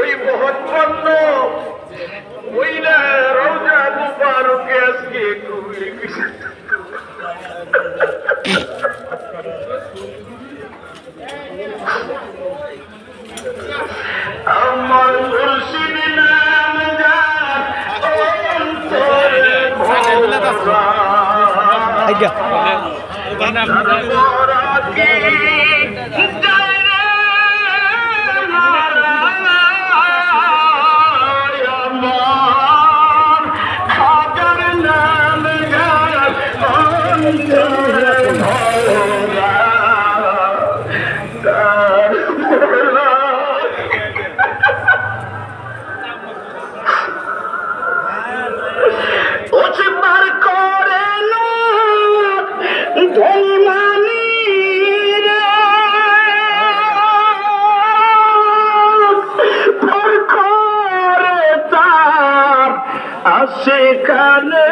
ওই মহৎপন্ন ওই না রওজা মুবারকে আজকে ঘুরে গেছে আমার মুর্শিদ নাম যার অন্তরে ভরা আজ্ঞা সেখানে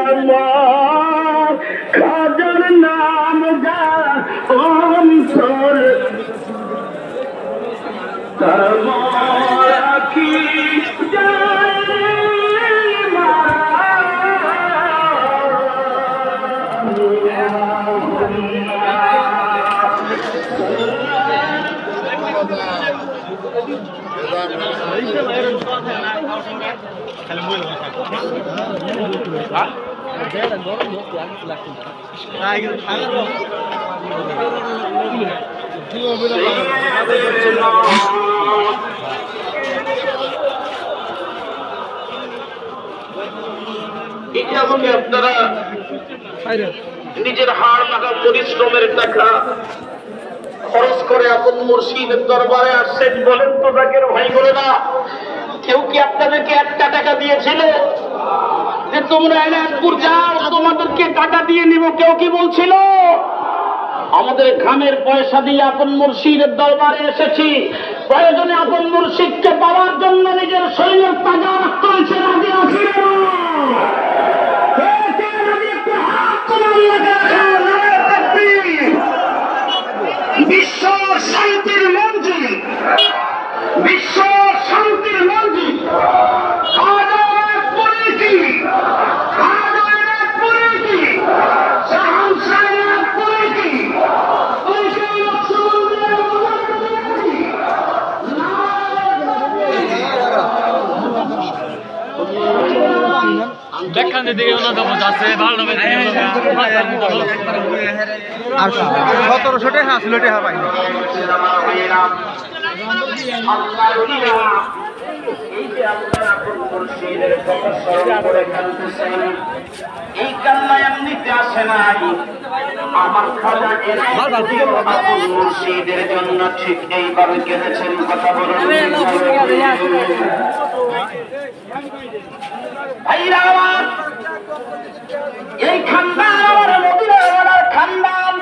আমার খাজার নাম যা অন্তর তার রাখি আপনারা নিজের হাড় লাগা পরিশ্রমের টাকা খরচ করে আপন মুর্শিদের দরবারে আসছেন বলেন তো জাকির ভাই বলে না কেউ কি আপনাদেরকে 1 টাকা দিয়েছিল যে তোমরা এনায়তপুর যাও তোমাদেরকে টাকা দিয়ে নিব কেউ কি বলছিল? আমাদের ঘামের পয়সা দিয়ে আপন মুর্শিদের দরবারে এসেছি প্রয়োজনে আপন মুর্শিদকে পাওয়ার জন্য নিজের শরীরের তাজা রক্ত এসে রাজি আছি বিশ্ব শান্তির মঞ্জিল বিশ্ব শান্তির মঞ্জিল দেখখানে দিকে ওনা দেবো যাচ্ছে ভালো হবে আর 1700 টাকা আসলে টাকা পাই এই কান্না এমনিতে আসে নাই আমার খাজা মুর্শিদের জন্য ঠিক এইভাবে কেঁদেছেন কথা বলুন ভাইরা আমার এই খানদান আমার মদিনাওয়ালার খানদান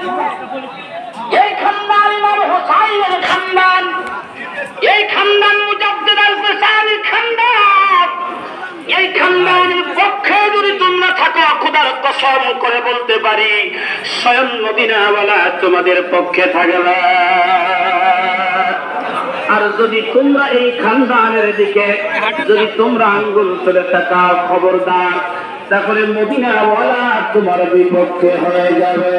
এই খানদান ইমাম হুসাইনের খানদান এই খানদান মুজাদ্দিদ আল-ফিসানির খানদান এই খানদানের পক্ষে যদি তোমরা থাকো খোদার কসম করে বলতে পারি স্বয়ং মদিনাওয়ালা তোমাদের পক্ষে থাকবে আর যদি তোমরা এই খানদানের দিকে যদি তোমরা আঙ্গুল তুলে থাকাও খবরদার তাহলে মদিনাওয়ালা তোমার বিপক্ষে হয়ে যাবে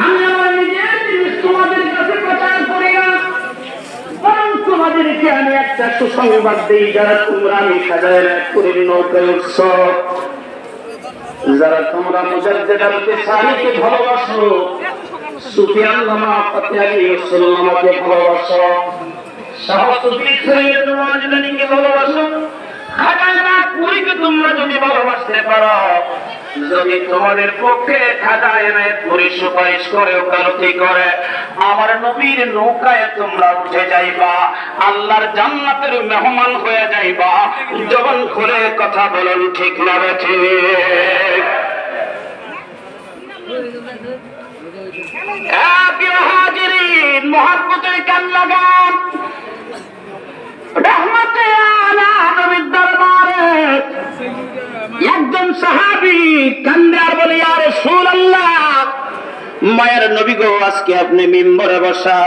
আমি আমার নিজের জিনিস তোমাদের কাছে প্রচার করি না বরং তোমাদেরকে আমি একটা সুসংবাদ দিই যারা তোমরা আমি খাজার করে নৌকায় উঠছ যারা তোমরা মুজাদ্দিদ আল-ফিসানিকে ভালোবাসো সুফিয়ান নামা ফাতে আলী রাসূলুল্লাহকে ভালোবাসো শাহ সুফি সৈয়দ নওয়াজুদ্দিনকে ভালোবাসো খাজা পুরীকে তোমরা যদি ভালোবাসতে পারো, যদি তোমাদের পক্ষে খাজা এনায়েতপুরী সুপারিশ করে ওকালতি করে, আমার নবীর নৌকায় তোমরা উঠে যাইবা, আল্লাহর জান্নাতের মেহমান হয়ে যাইবা। জবান খুলে কথা বলেন, ঠিক না ঠিক? হাজিরিন, মুহাব্বতের কান লাগান। রহমতে আলা নবীর দরবারে একজন সাহাবী কান্দে আর বলে, ইয়া রাসূলুল্লাহ, মায়ের নবী গো, আজকে আপনি মিম্বরে বসা।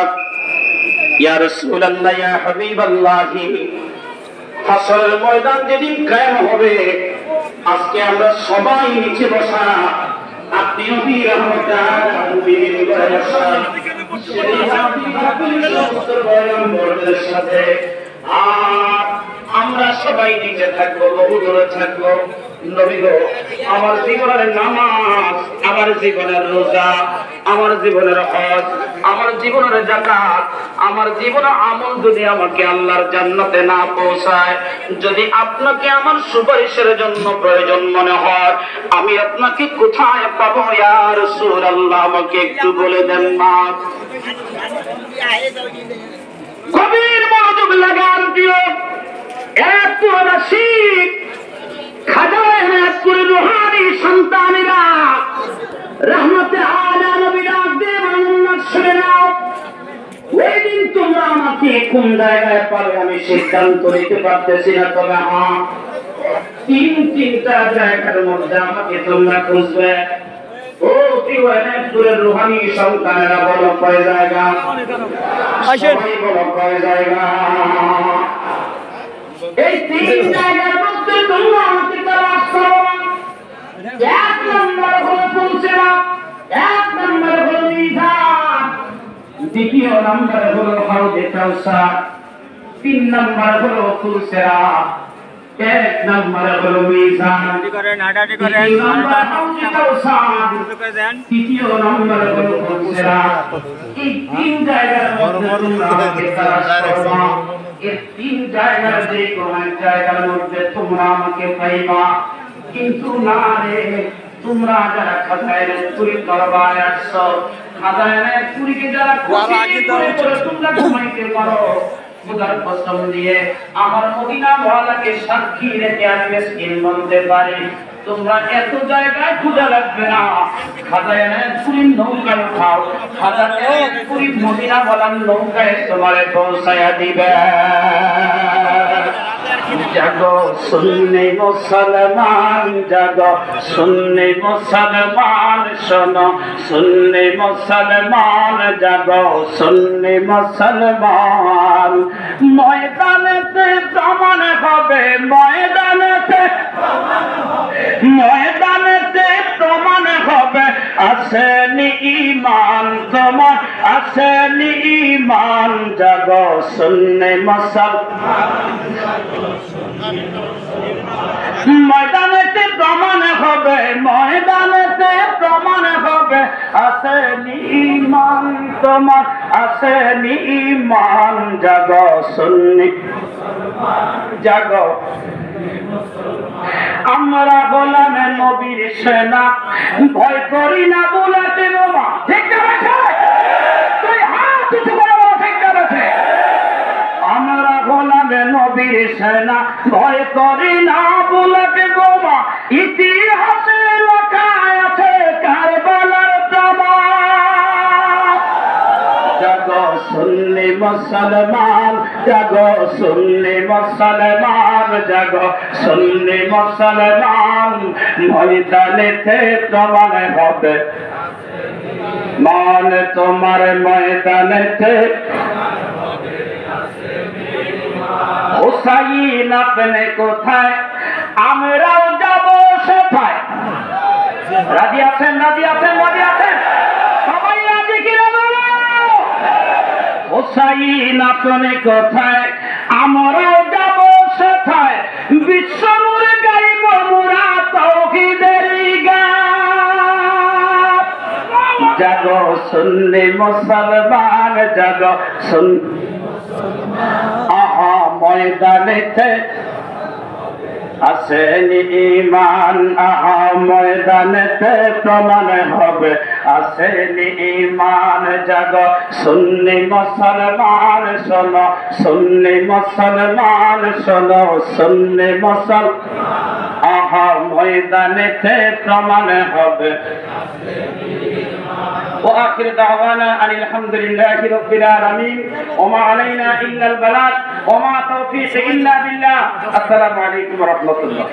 ইয়া রাসূলুল্লাহ, ইয়া হাবিবাল্লাহ, হাসরের ময়দান যেদিন কায়েম হবে, আজকে আমরা সবাই নিচে বসা, আপনি নবী রহমতে আলা নবী মিম্বরে বসা। সেদিন আপনি থাকবেন সমস্ত পয়গম্বরদের সাথে, আর আমরা সবাই নিচে থাকবো, বহু দূরে থাকবো। নবী গো, আমার জীবনের নামাজ, আমার জীবনের রোজা, আমার জীবনের হজ, আমার জীবনের যাকাত, আমার জীবনের আমল যদি আমাকে আল্লাহর জান্নাতে না পৌঁছায়, যদি আপনাকে আমার সুপারিশের জন্য প্রয়োজন মনে হয়, আমি আপনাকে কোথায় পাবো ইয়া রাসূলুল্লাহ? আমাকে একটু বলে দেন না। গভীর মনোযোগ লাগান প্রিয় এলাকাবাসী, খাজা এনায়েতপুরীর রুহানি সন্তানেরা, রহমতে আলা নবী ডাক দিয়ে মোহাম্মদ শুনে নাও। ওই দিন তোমরা আমাকে কোন জায়গায় পাবে আমি সিদ্ধান্ত নিতে পারতেছি না, তবে হ্যাঁ, তিনটা জায়গার মধ্যে আমাকে তোমরা খুঁজবে। ও প্রিয় এনায়েতপুরের রুহানি সন্তানেরা, বলো কয় জায়গা? সবাই বলো কয় জায়গা? এই তিন জায়গার মধ্যে তোমরা আমাকে তালাশ করো। এক নম্বর হলো ফুলসেরা, এক নম্বর হলো মিজান, দ্বিতীয় নম্বর হলো হাউজে কাউসার, তিন নম্বর হলো ফুলসেরা, এক নম্বর হলো মিজান, দ্বিতীয় নম্বর হাউজে কাউসার, তৃতীয় নম্বর হলো ফুলসেরা। এই তিন জায়গার মধ্যে তোমরা আমাকে তালাশ করো। এই তিন জায়গার যে কোনো এক জায়গার মধ্যে তোমরা আমাকে পাইবা। কিন্তু না রে, তোমরা যারা খাজা এনায়েতপুরীর দরবারে আসছো, খাজা এনায়েতপুরীকে যারা খুশি করে তোমরা ঘুমাইতে পারো, খোদার কসম দিয়ে আমার মদিনা ওয়ালাকে সাক্ষী রেখে আমি মিসকিন বলতে পারি, তোমরা এত জায়গায় খোঁজা লাগবে না। খাজা এনায়েতপুরীর নৌকায় উঠাও, খাজা এনায়েতপুরী মদিনা ওয়ালার নৌকায় তোমারে পৌঁছায়া দিবে। জাগো সুন্নি মুসলমান, জাগো সুন্নি মুসলমান, শোনো সুন্নি মুসলমান, জাগো সুন্নি মুসলমান। ময়দানেতে প্রমাণ হবে, ময়দানেতে প্রমাণ হবে, আসেনি ঈমান তোমার, আসেনি ঈমান। জাগো সুন্নি মুসলমান, ময়দানেতে প্রমাণ হবে, ময়দানেতে প্রমাণ হবে, আসেনি ঈমান তোমার, আসেনি ঈমান। জাগো সুন্নি, জাগো। আমরা হলাম নবীর সেনা, ভয় করি না বুলেটে বোমা, ঠিক আছে? তুই হাত উঁচু করে বলো, ঠিক আছে? আমরা হলাম নবীর সেনা, ভয় করি না বুলেটে বোমা, ইতিহাসে লেখা আছে কারবালার প্রমাণ। জাগো সুন্নি মুসলমান, জাগো সুন্নি মুসলমান, জাগো সুন্নি মুসলমান। ময়দানেতে প্রমাণ হবে, মান তোমার ময়দানেতে। হুসাইন আপনি কোথায়, আমরাও যাব সেথায়। রাজি আছেন, রাজি আছেন, রাজি আছেন? সবাই রাজি কিনা বলো? হুসাইন আপনি কোথায়, আমরাও যাব সেথায়। বিশ্বমুর গাইব মুরা তাওহীদের গান। জাগো সুন্নি মুসলমান, জাগো সুন্নি। আহা ময়দানেতে আসেনি ঈমান আহা ময়দানেতে প্রমাণ হবে আসেনি ঈমান জাগ সুন্নি মুসলমান শোনো সুন্নি মুসলমান শোনো সুন্নি মুসলমান আহা ময়দানেতে প্রমাণ হবে وآخر دعوانا أن الحمد لله رب العالمين وما علينا إلا البلاغ وما توفيق إلا بالله السلام عليكم ورحمة الله